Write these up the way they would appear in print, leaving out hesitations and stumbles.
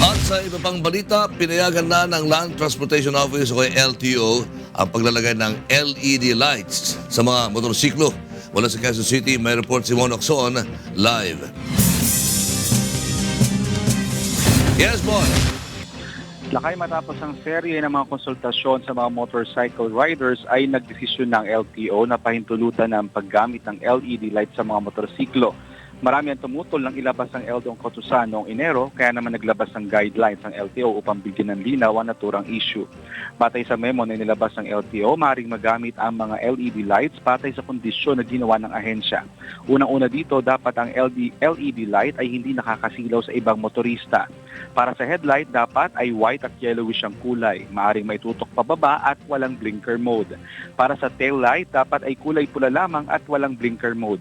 At sa iba pang balita, pinayagan na ng Land Transportation Office o LTO ang paglalagay ng LED lights sa mga motorsiklo. Mula sa Quezon City, may report si Mon Ocson live. Yes, Mon. Lakay, matapos ang serye ng mga konsultasyon sa mga motorcycle riders ay nagdesisyon ng LTO na pahintulutan ng paggamit ng LED light sa mga motorsiklo. Marami ang tumutol ng ilabas ng LTO ang kautusan noong Enero, kaya naman naglabas ng guidelines ang LTO upang bigyan ng linaw ang naturang issue. Batay sa memo na nilabas ng LTO, maaaring magamit ang mga LED lights batay sa kondisyon na ginawa ng ahensya. Unang-una dito, dapat ang LED light ay hindi nakakasilaw sa ibang motorista. Para sa headlight, dapat ay white at yellowish ang kulay. Maaaring maitutok pababa at walang blinker mode. Para sa tail light, dapat ay kulay pula lamang at walang blinker mode.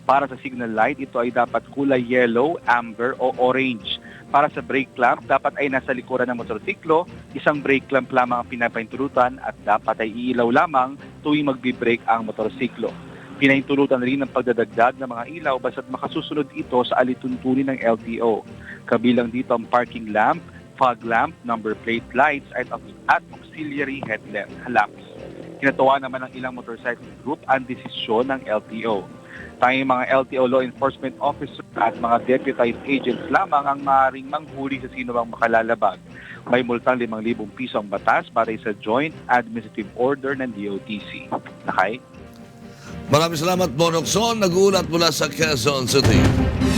Para sa signal light, ito ay dapat kulay yellow, amber o orange. Para sa brake clamp, dapat ay nasa likuran ng motorsiklo, isang brake clamp lamang ang pinapahintulutan at dapat ay iilaw lamang tuwing magbi-brake ang motorsiklo. Pinahintulutan rin ang pagdadagdag ng mga ilaw basta't makasusunod ito sa alituntunin ng LTO. Kabilang dito ang parking lamp, fog lamp, number plate lights at auxiliary headlamps. Kinatuwa naman ng ilang motorcycle group ang desisyon ng LTO. Tanging mga LTO law enforcement officer at mga deputized agents lamang ang maaaring manghuli sa sino mang makalalabag. May multang 5,000 piso ang batas batay sa Joint Administrative Order ng DOTC. Nakay? Maraming salamat, Mon Ocson. Nag-uulat mula sa Quezon City.